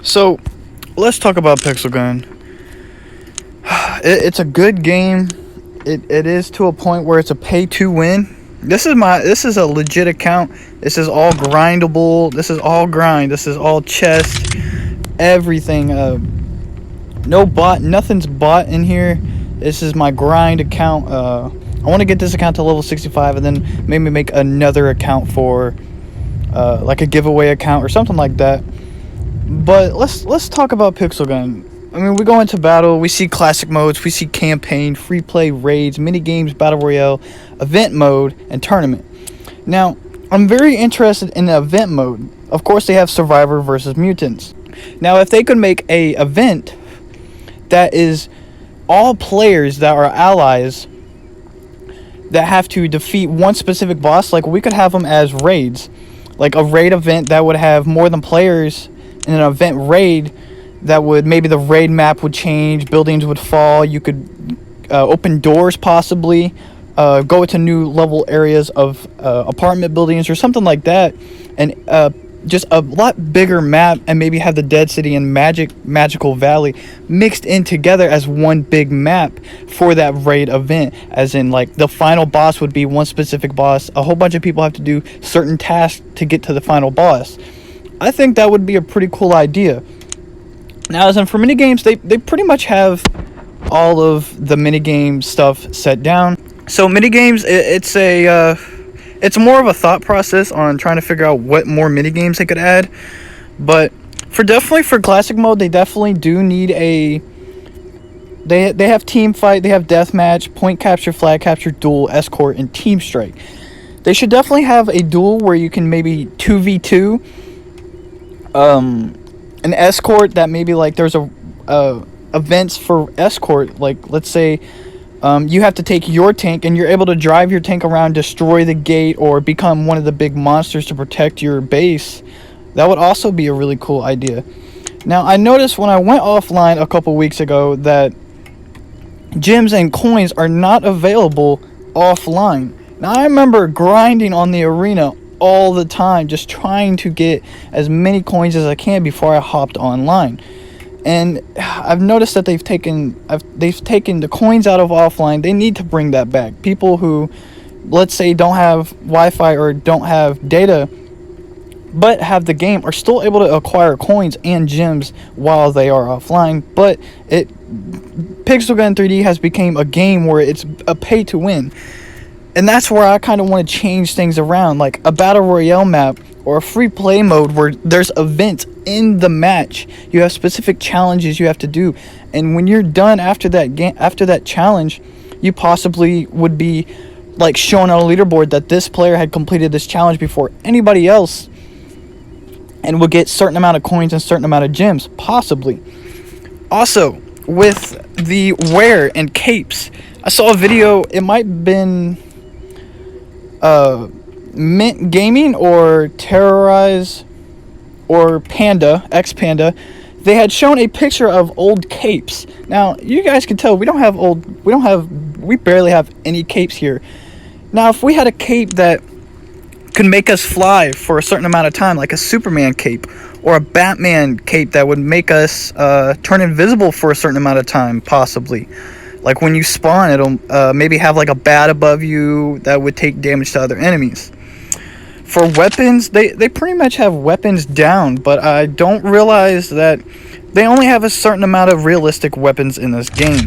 So, let's talk about Pixel Gun. It's a good game. It is to a point where it's a pay to win. This is a legit account. This is all grindable. This is all grind. This is all chest. Everything. No bot. Nothing's bought in here. This is my grind account. I want to get this account to level 65 and then maybe make another account for like a giveaway account or something like that. But let's talk about Pixel Gun. I mean, we go into battle, we see classic modes, we see campaign, free play, raids, mini games, battle royale, event mode, and tournament. Now, I'm very interested in the event mode. Of course, they have Survivor versus Mutants. Now, if they could make a event that is all players that are allies that have to defeat one specific boss, like we could have them as raids. Like a raid event that would have more than players in an event raid, that would maybe the raid map would change, buildings would fall, you could open doors possibly, go to new level areas of apartment buildings or something like that, and just a lot bigger map, and maybe have the Dead City and Magical Valley mixed in together as one big map for that raid event, as in like the final boss would be one specific boss, a whole bunch of people have to do certain tasks to get to the final boss. I think that would be a pretty cool idea. Now, as in for minigames, they pretty much have all of the minigame stuff set down. So minigames, it's more of a thought process on trying to figure out what more minigames they could add. But definitely for classic mode, they definitely do need a... They have team fight, they have deathmatch, point capture, flag capture, duel, escort, and team strike. They should definitely have a duel where you can maybe 2v2. An escort that maybe like there's events for escort, like let's say you have to take your tank and you're able to drive your tank around, destroy the gate, or become one of the big monsters to protect your base. That would also be a really cool idea. Now, I noticed when I went offline a couple weeks ago that gems and coins are not available offline. Now, I remember grinding on the arena all the time, just trying to get as many coins as I can before I hopped online. And I've noticed that they've taken the coins out of offline. They need to bring that back. People who, let's say, don't have Wi-Fi or don't have data but have the game are still able to acquire coins and gems while they are offline. But Pixel Gun 3D has become a game where it's a pay to win. And that's where I kind of want to change things around, like a battle royale map or a free play mode where there's events in the match. You have specific challenges you have to do, and when you're done after that challenge, you possibly would be like shown on a leaderboard that this player had completed this challenge before anybody else, and will get certain amount of coins and certain amount of gems, possibly. Also, with the wear and capes, I saw a video. It might have been Mint Gaming or Terrorize or Panda, X Panda. They had shown a picture of old capes. Now, you guys can tell we barely have any capes here. Now, if we had a cape that could make us fly for a certain amount of time, like a Superman cape or a Batman cape that would make us turn invisible for a certain amount of time, possibly. Like when you spawn, it'll maybe have like a bat above you that would take damage to other enemies. For weapons, they pretty much have weapons down, but I don't realize that they only have a certain amount of realistic weapons in this game.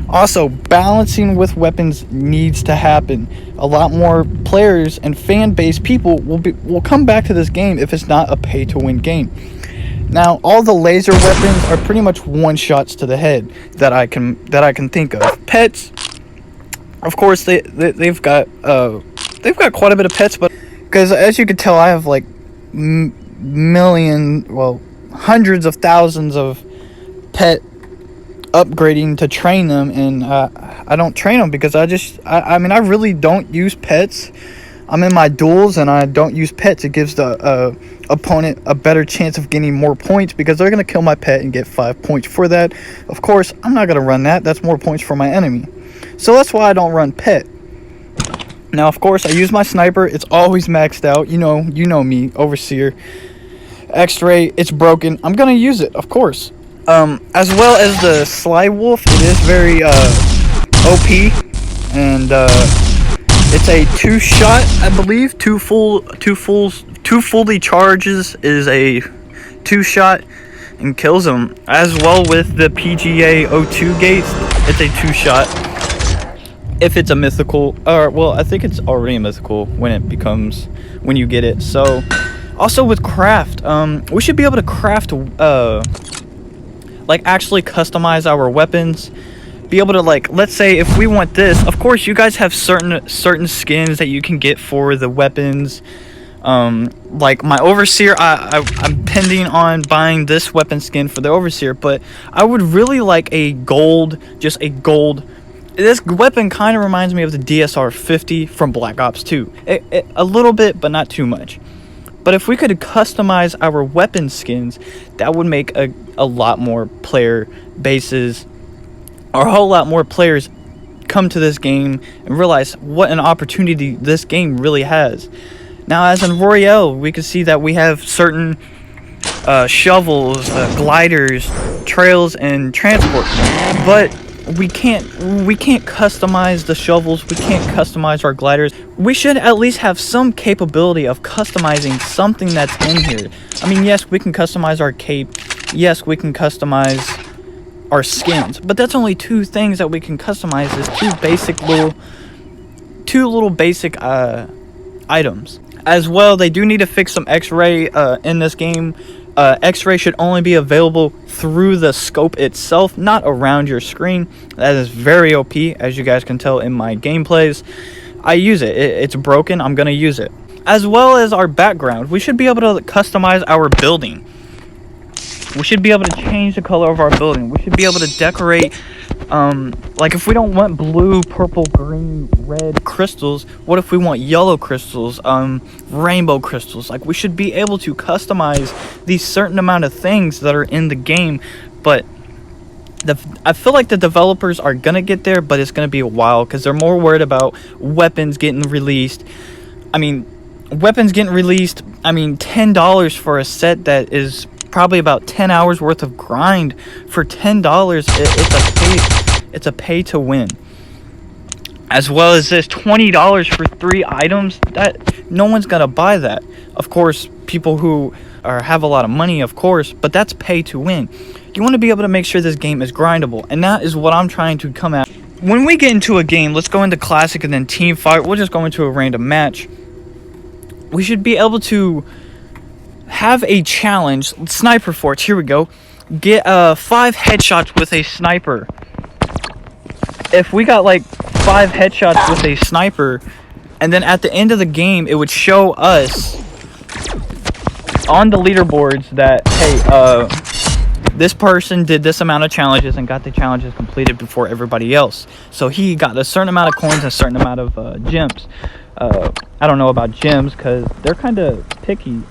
Also, balancing with weapons needs to happen. A lot more players and fan-based people will come back to this game if it's not a pay-to-win game. Now, all the laser weapons are pretty much one-shots to the head that I can think of. Pets, of course, they've got quite a bit of pets, but because as you can tell, I have like hundreds of thousands of pet upgrading to train them, and I don't train them because I mean I really don't use pets. I'm in my duels and I don't use pets. It gives the opponent a better chance of getting more points because they're going to kill my pet and get 5 points for that. Of course, I'm not going to run that. That's more points for my enemy. So that's why I don't run pet. Now, of course, I use my sniper. It's always maxed out. You know me, Overseer. X-ray, it's broken. I'm gonna use it, of course. As well as the Sly Wolf, it is very OP, and it's a 2-shot, I believe. Two fully charges is a 2-shot and kills them. As well with the PGA 02 gates, it's a 2-shot. If it's a mythical, or well, I think it's already a mythical when you get it. So, also with craft, we should be able to craft, like actually customize our weapons. Be able to, like, let's say if we want this, of course you guys have certain skins that you can get for the weapons. Like my Overseer, I'm pending on buying this weapon skin for the Overseer, but I would really like a gold, just a gold. This weapon kind of reminds me of the DSR 50 from Black Ops 2. A little bit, but not too much. But if we could customize our weapon skins, that would make a lot more player bases, or a whole lot more players come to this game and realize what an opportunity this game really has. Now, as in Royale, we can see that we have certain shovels, gliders, trails, and transport, but we can't customize the shovels. We can't customize our gliders. We should at least have some capability of customizing something that's in here. I mean, yes, we can customize our cape. Yes, we can customize our skins, but that's only 2 things that we can customize. Is 2 little basic items. As well, they do need to fix some X-ray in this game. X-ray should only be available through the scope itself, not around your screen. That is very OP, as you guys can tell in my gameplays. I use it. It's broken. I'm gonna use it. As well as our background, we should be able to customize our building. We should be able to change the color of our building. We should be able to decorate, like if we don't want blue, purple, green, red crystals, what if we want yellow crystals, rainbow crystals? Like, we should be able to customize these certain amount of things that are in the game, but I feel like the developers are gonna get there, but it's gonna be a while because they're more worried about weapons getting released. I mean, $10 for a set that is probably about 10 hours worth of grind for $10. It's a pay to win. As well as this $20 for 3 items, that no one's gonna buy that. Of course, people who have a lot of money, of course, but that's pay to win. You want to be able to make sure this game is grindable, and that is what I'm trying to come at. When we get into a game, let's go into classic and then team fight. We'll just go into a random match. We should be able to have a challenge. Sniper forts, here we go. Get 5 headshots with a sniper. If we got like 5 headshots with a sniper, and then at the end of the game it would show us on the leaderboards that, hey, this person did this amount of challenges and got the challenges completed before everybody else, so he got a certain amount of coins and a certain amount of gems. I don't know about gems because they're kind of picky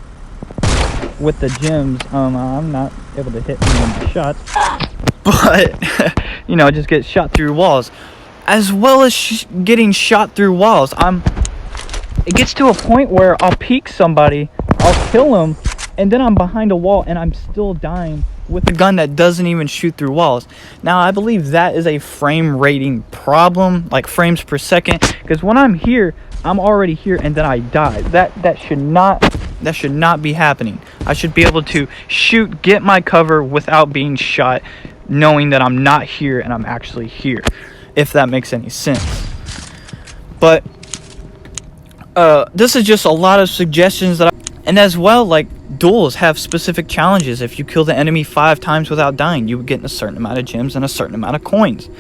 with the gems. I'm not able to hit any of my shots, but you know, just get shot through walls. As well as getting shot through walls, it gets to a point where I'll peek somebody, I'll kill him, and then I'm behind a wall and I'm still dying with a gun that doesn't even shoot through walls. Now, I believe that is a frame rating problem, like frames per second, because when I'm here, I'm already here and then I die. That should not be happening. I should be able to shoot, get my cover without being shot, knowing that I'm not here and I'm actually here, if that makes any sense. But this is just a lot of suggestions and as well, like, duels have specific challenges. If you kill the enemy 5 times without dying, you would get a certain amount of gems and a certain amount of coins,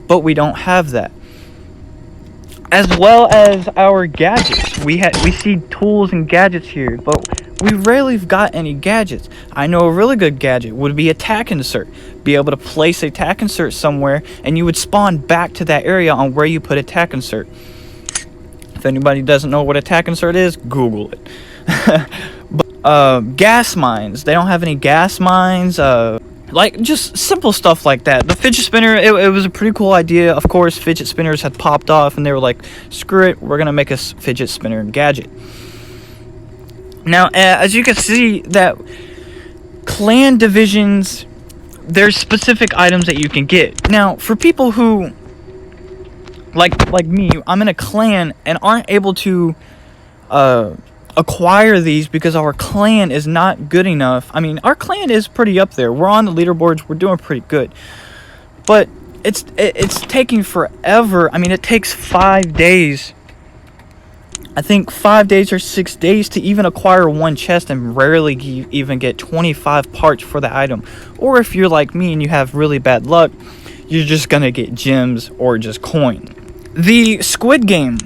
but we don't have that. As well as our gadgets, we see tools and gadgets here, but we rarely got any gadgets. I know a really good gadget would be a tack insert. Be able to place a tack insert somewhere, and you would spawn back to that area on where you put a tack insert. If anybody doesn't know what a tack insert is, Google it. But, gas mines. They don't have any gas mines. Like, just simple stuff like that. The fidget spinner, it was a pretty cool idea. Of course, fidget spinners had popped off, and they were like, screw it, we're gonna make a fidget spinner gadget. Now, as you can see, that clan divisions, there's specific items that you can get. Now, for people who like me, I'm in a clan and aren't able to acquire these because our clan is not good enough. I mean, our clan is pretty up there. We're on the leaderboards. We're doing pretty good. But it's taking forever. I mean, it takes 5 days. I think 5 days or 6 days to even acquire one chest, and rarely even get 25 parts for the item. Or if you're like me and you have really bad luck, you're just gonna get gems or just coin. The Squid Game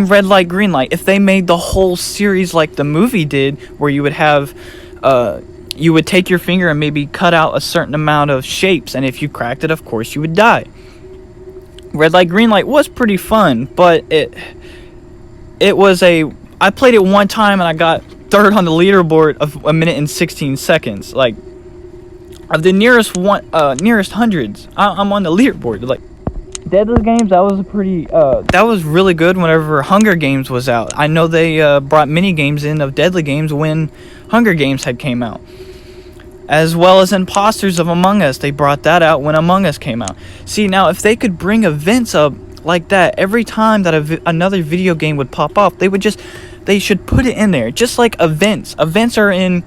red light green light, if they made the whole series like the movie did, where you would have you would take your finger and maybe cut out a certain amount of shapes, and if you cracked it, of course you would die. Red light green light was pretty fun, but it was I played it one time and I got third on the leaderboard of 1 minute and 16 seconds. Like, of the nearest hundreds, I'm on the leaderboard. Like, Deadly Games, that was a pretty that was really good whenever Hunger Games was out. I know they brought mini games in of Deadly Games when Hunger Games had came out, as well as Imposters of Among Us. They brought that out when Among Us came out. See, now if they could bring events up like that every time that another video game would pop off, they should put it in there, just like events. Events are in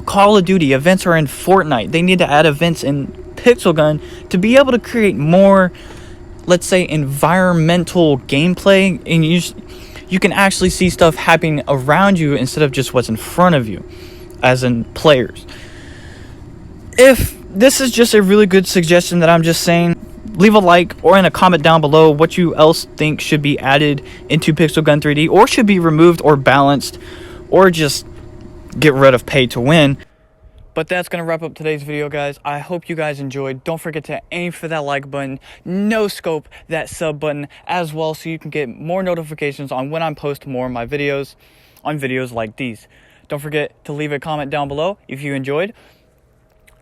Call of Duty, events are in Fortnite. They need to add events in Pixel Gun to be able to create more, let's say, environmental gameplay, and you can actually see stuff happening around you instead of just what's in front of you, as in players. If this is just a really good suggestion that I'm just saying, leave a like or in a comment down below what you else think should be added into Pixel Gun 3D, or should be removed or balanced, or just get rid of pay to win. But that's going to wrap up today's video, guys. I hope you guys enjoyed. Don't forget to aim for that like button, no scope that sub button as well, so you can get more notifications on when I post more of my videos on videos like these. Don't forget to leave a comment down below if you enjoyed.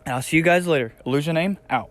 And I'll see you guys later. Illusion Aim, out.